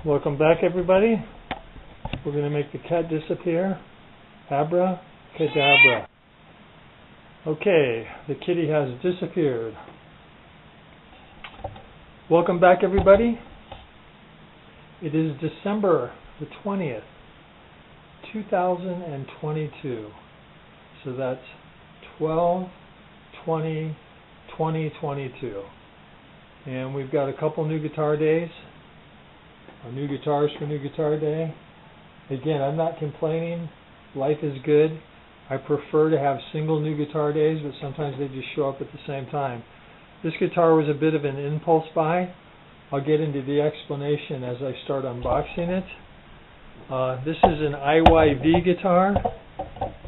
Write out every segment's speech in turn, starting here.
Welcome back, everybody. We're going to make the cat disappear. Abracadabra. Okay, the kitty has disappeared. Welcome back, everybody. It is December the 20th, 2022. So that's 12/20/2022. And we've got a couple new guitar days. New guitars for New Guitar Day. Again, I'm not complaining. Life is good. I prefer to have single new guitar days, but sometimes they just show up at the same time. This guitar was a bit of an impulse buy. I'll get into the explanation as I start unboxing it. This is an IYV guitar.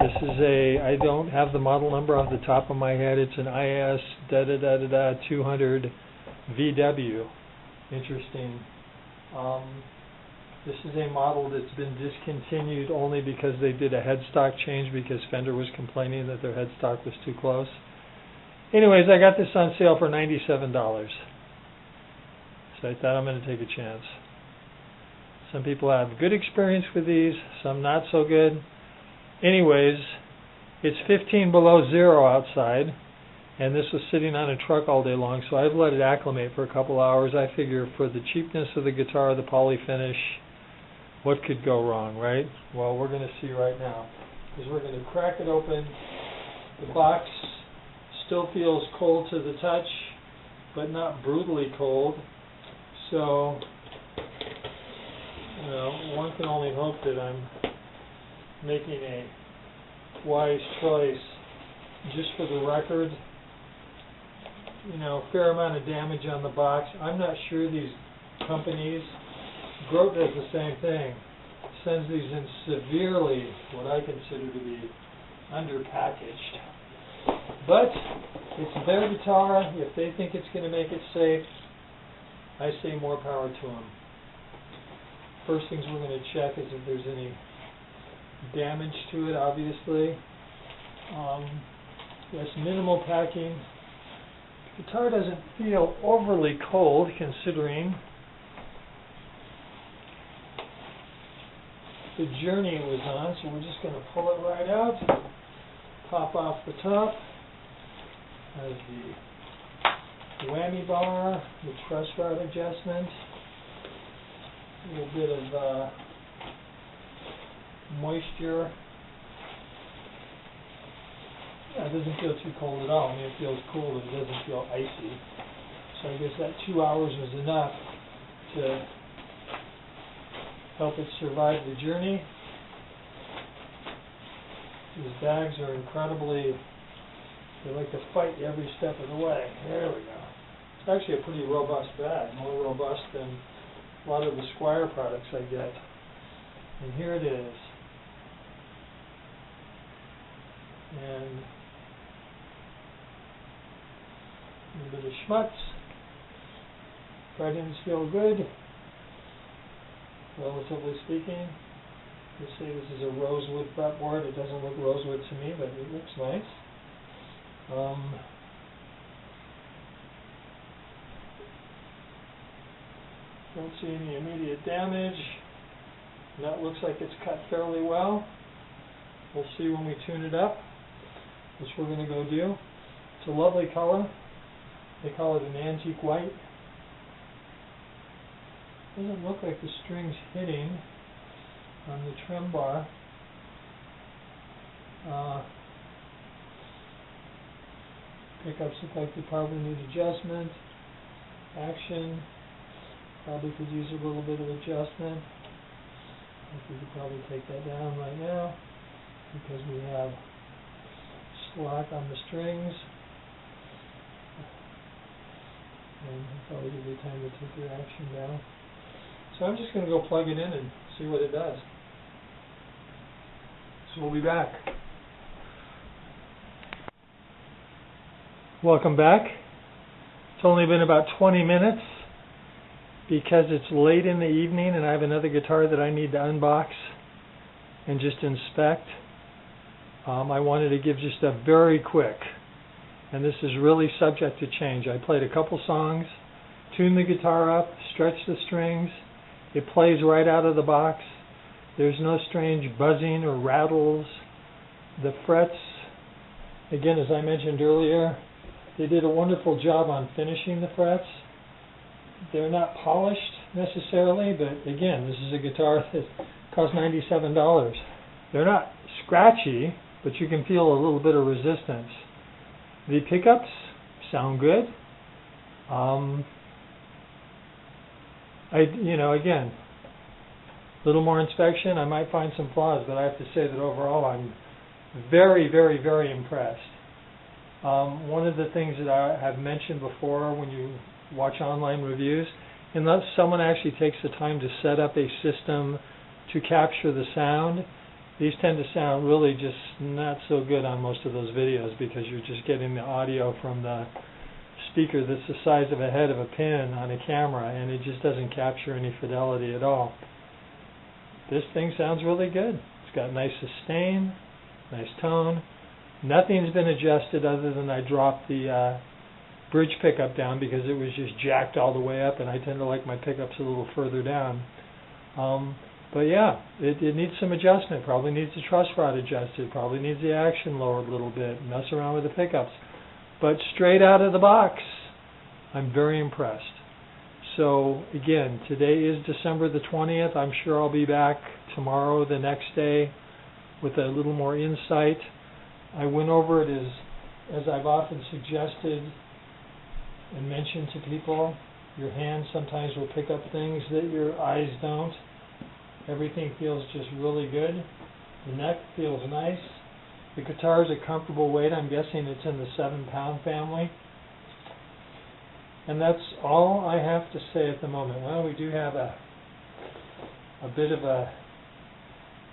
This is I don't have the model number off the top of my head. It's an IS-200 VW. Interesting. This is a model that's been discontinued only because they did a headstock change because Fender was complaining that their headstock was too close. Anyways, I got this on sale for $97. So I thought I'm going to take a chance. Some people have good experience with these, some not so good. Anyways, it's 15 below zero outside. And this was sitting on a truck all day long, so I've let it acclimate for a couple hours. I figure for the cheapness of the guitar, the poly finish, what could go wrong, right? Well, we're going to see right now. Because we're going to crack it open. The box still feels cold to the touch, but not brutally cold. So, you know, one can only hope that I'm making a wise choice. Just for the record, you know, fair amount of damage on the box. I'm not sure these companies, Grote does the same thing, sends these in severely, what I consider to be underpackaged. But it's their guitar. If they think it's going to make it safe, I say more power to them. First things we're going to check is if there's any damage to it, obviously. Yes, minimal packing. The guitar doesn't feel overly cold considering the journey it was on, so we're just going to pull it right out, pop off the top, has the whammy bar, the truss rod adjustment, a little bit of moisture. Yeah, it doesn't feel too cold at all. I mean, it feels cool, but it doesn't feel icy. So I guess that 2 hours was enough to help it survive the journey. These bags are incredibly, they like to fight you every step of the way. There we go. It's actually a pretty robust bag, more robust than a lot of the Squire products I get. And here it is. And a little bit of schmutz. Fret-ins feel good, relatively speaking. They say this is a rosewood fretboard. It doesn't look rosewood to me, but it looks nice. Don't see any immediate damage. And that looks like it's cut fairly well. We'll see when we tune it up, which we're going to go do. It's a lovely color. They call it an antique white. Doesn't look like the string's hitting on the trim bar. Pickups look like they probably need adjustment. Action probably could use a little bit of adjustment. I think we could probably take that down right now because we have slack on the strings. And probably a good time to take your action down. So I'm just going to go plug it in and see what it does. So we'll be back. Welcome back. It's only been about 20 minutes because it's late in the evening and I have another guitar that I need to unbox and just inspect. I wanted to give just a very quick, and this is really subject to change. I played a couple songs, tuned the guitar up, stretched the strings, It plays right out of the box. There's no strange buzzing or rattles. The frets, again, as I mentioned earlier, they did a wonderful job on finishing the frets. They're not polished necessarily, but again, this is a guitar that cost $97. They're not scratchy, but you can feel a little bit of resistance. The pickups sound good. Again, a little more inspection, I might find some flaws, but I have to say that overall I'm very, very, very impressed. One of the things that I have mentioned before when you watch online reviews, unless someone actually takes the time to set up a system to capture the sound, these tend to sound really just not so good on most of those videos because you're just getting the audio from the speaker that's the size of a head of a pin on a camera, and it just doesn't capture any fidelity at all. This thing sounds really good. It's got nice sustain, nice tone. Nothing's been adjusted other than I dropped the bridge pickup down because it was just jacked all the way up, and I tend to like my pickups a little further down. But yeah, it needs some adjustment. Probably needs the truss rod adjusted. Probably needs the action lowered a little bit. Mess around with the pickups. But straight out of the box, I'm very impressed. So again, today is December the 20th. I'm sure I'll be back tomorrow, the next day, with a little more insight. I went over it as I've often suggested and mentioned to people. Your hands sometimes will pick up things that your eyes don't. Everything feels just really good. The neck feels nice. The guitar is a comfortable weight. I'm guessing it's in the 7-pound family. And that's all I have to say at the moment. Well, we do have a bit of a,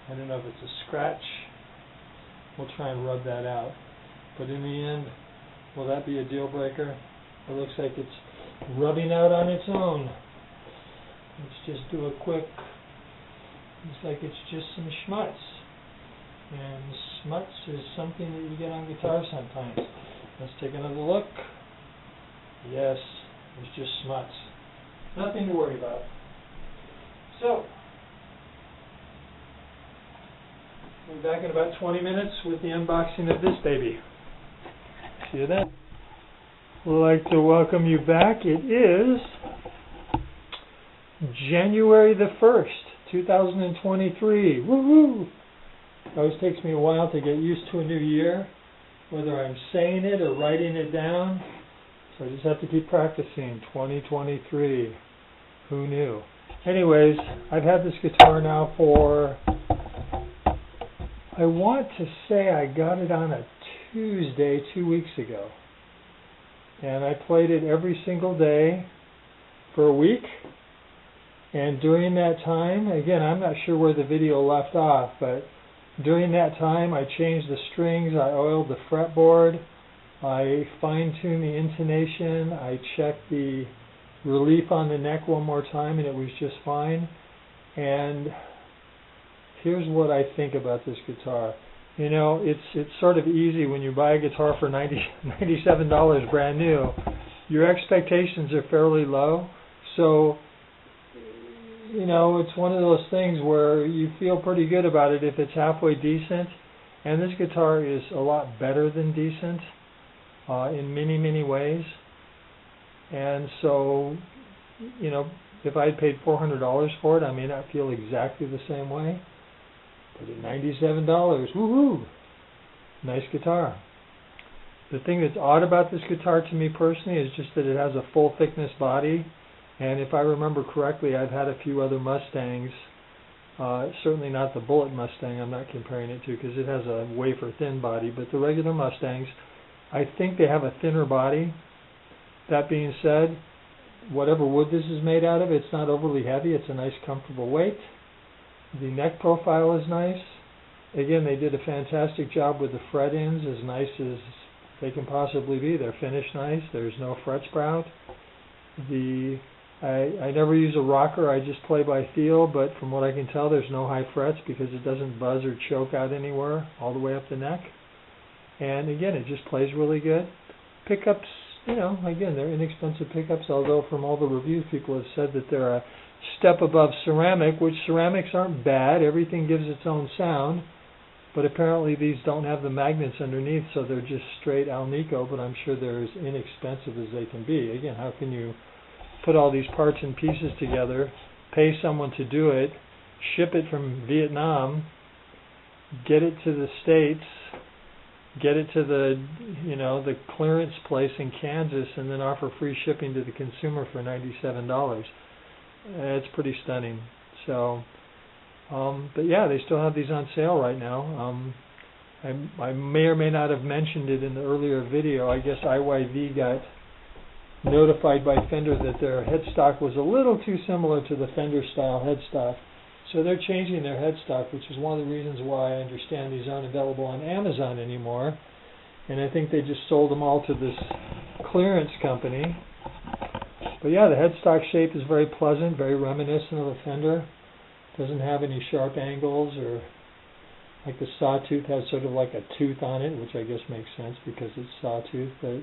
I don't know if it's a scratch. We'll try and rub that out. But in the end, will that be a deal breaker? It looks like it's rubbing out on its own. Let's just do a quick, looks like it's just some schmutz. And schmutz is something that you get on guitar sometimes. Let's take another look. Yes, it's just schmutz. Nothing to worry about. So, we'll be back in about 20 minutes with the unboxing of this baby. See you then. We'd like to welcome you back. It is January the 1st, 2023. Woo-hoo! It always takes me a while to get used to a new year, whether I'm saying it or writing it down. So I just have to keep practicing. 2023. Who knew? Anyways, I've had this guitar now for, I want to say I got it on a Tuesday 2 weeks ago. And I played it every single day for a week. And during that time, again, I'm not sure where the video left off, but during that time I changed the strings, I oiled the fretboard, I fine-tuned the intonation, I checked the relief on the neck one more time, and it was just fine. And here's what I think about this guitar. You know, it's sort of easy when you buy a guitar for $97 brand new. Your expectations are fairly low, so you know, it's one of those things where you feel pretty good about it if it's halfway decent. And this guitar is a lot better than decent in many, many ways. And so, you know, if I had paid $400 for it, I may not feel exactly the same way. But at $97, woohoo! Nice guitar. The thing that's odd about this guitar to me personally is just that it has a full thickness body. And if I remember correctly, I've had a few other Mustangs, certainly not the Bullet Mustang I'm not comparing it to because it has a wafer thin body, but the regular Mustangs, I think they have a thinner body. That being said, whatever wood this is made out of, it's not overly heavy, it's a nice comfortable weight. The neck profile is nice. Again, they did a fantastic job with the fret ends, as nice as they can possibly be. They're finished nice, there's no fret sprout. I never use a rocker, I just play by feel, but from what I can tell there's no high frets because it doesn't buzz or choke out anywhere all the way up the neck. And again, it just plays really good. Pickups, you know, again, they're inexpensive pickups, although from all the reviews people have said that they're a step above ceramic, which ceramics aren't bad. Everything gives its own sound. But apparently these don't have the magnets underneath, so they're just straight Alnico, but I'm sure they're as inexpensive as they can be. Again, how can you put all these parts and pieces together, pay someone to do it, ship it from Vietnam, get it to the States, get it to the, the clearance place in Kansas, and then offer free shipping to the consumer for $97. It's pretty stunning. So, but yeah, they still have these on sale right now. I may or may not have mentioned it in the earlier video. I guess IYV got notified by Fender that their headstock was a little too similar to the Fender style headstock. So they're changing their headstock, which is one of the reasons why I understand these aren't available on Amazon anymore. And I think they just sold them all to this clearance company. But yeah, the headstock shape is very pleasant, very reminiscent of a Fender. Doesn't have any sharp angles, or like the sawtooth has sort of like a tooth on it, which I guess makes sense because it's sawtooth. But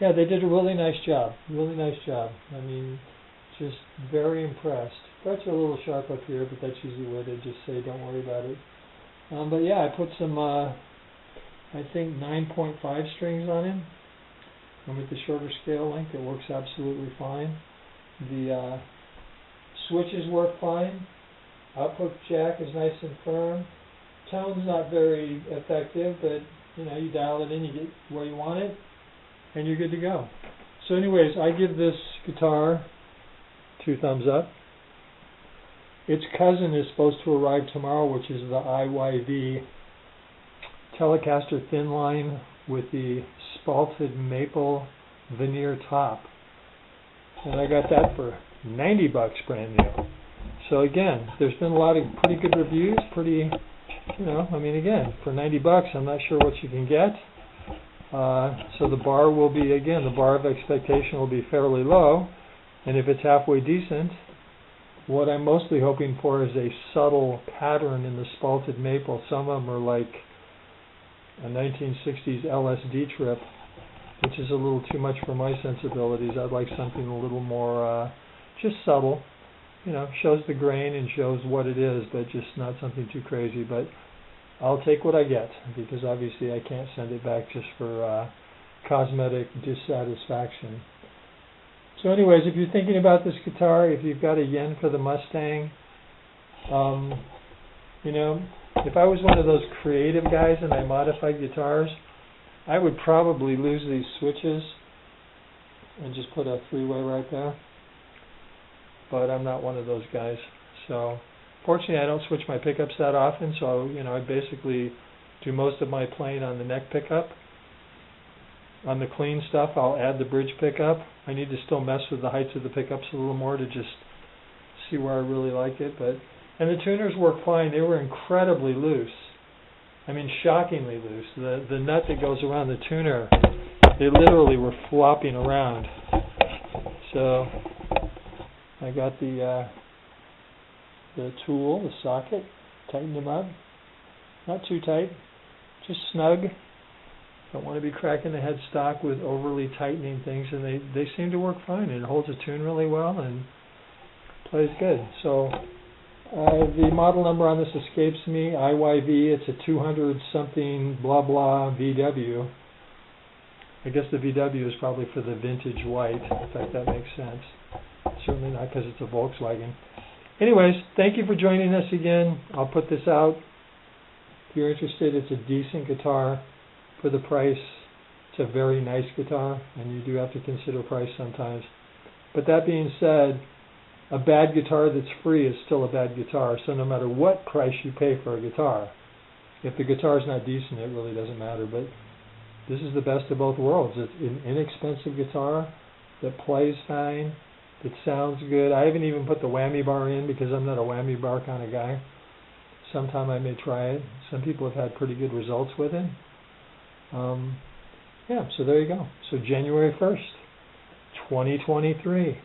yeah, they did a really nice job. Really nice job. I mean, just very impressed. Parts are a little sharp up here, but that's usually where they just say don't worry about it. But yeah, I put some, I think 9.5 strings on it. And with the shorter scale length, it works absolutely fine. The switches work fine. Output jack is nice and firm. Tone's not very effective, but you dial it in, you get where you want it, and you're good to go. So anyways, I give this guitar 2 thumbs up. Its cousin is supposed to arrive tomorrow, which is the IYV Telecaster thin line with the spalted maple veneer top. And I got that for $90 brand new. So again, there's been a lot of pretty good reviews, I mean, again, for $90, I'm not sure what you can get. So the bar will be, again, the bar of expectation will be fairly low. And if it's halfway decent, what I'm mostly hoping for is a subtle pattern in the spalted maple. Some of them are like a 1960s LSD trip, which is a little too much for my sensibilities. I'd like something a little more just subtle. Shows the grain and shows what it is, but just not something too crazy. But I'll take what I get, because obviously I can't send it back just for cosmetic dissatisfaction. So anyways, if you're thinking about this guitar, if you've got a yen for the Mustang, if I was one of those creative guys and I modified guitars, I would probably lose these switches and just put a 3-way right there. But I'm not one of those guys. So fortunately, I don't switch my pickups that often, so I basically do most of my playing on the neck pickup. On the clean stuff, I'll add the bridge pickup. I need to still mess with the heights of the pickups a little more to just see where I really like it. And the tuners work fine. They were incredibly loose. I mean, shockingly loose. The nut that goes around the tuner, they literally were flopping around. So I got the tool, the socket, tighten them up. Not too tight, just snug. Don't want to be cracking the headstock with overly tightening things, and they seem to work fine. It holds a tune really well and plays good. So the model number on this escapes me, IYV, it's a 200 something blah blah VW. I guess the VW is probably for the vintage white. In fact, that makes sense. Certainly not because it's a Volkswagen. Anyways, thank you for joining us again. I'll put this out. If you're interested, it's a decent guitar for the price. It's a very nice guitar, and you do have to consider price sometimes. But that being said, a bad guitar that's free is still a bad guitar. So no matter what price you pay for a guitar, if the guitar is not decent, it really doesn't matter. But this is the best of both worlds. It's an inexpensive guitar that plays fine, that sounds good. I haven't even put the whammy bar in because I'm not a whammy bar kind of guy. Sometime I may try it. Some people have had pretty good results with it. Yeah, so there you go. So January 1st, 2023,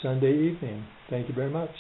Sunday evening. Thank you very much.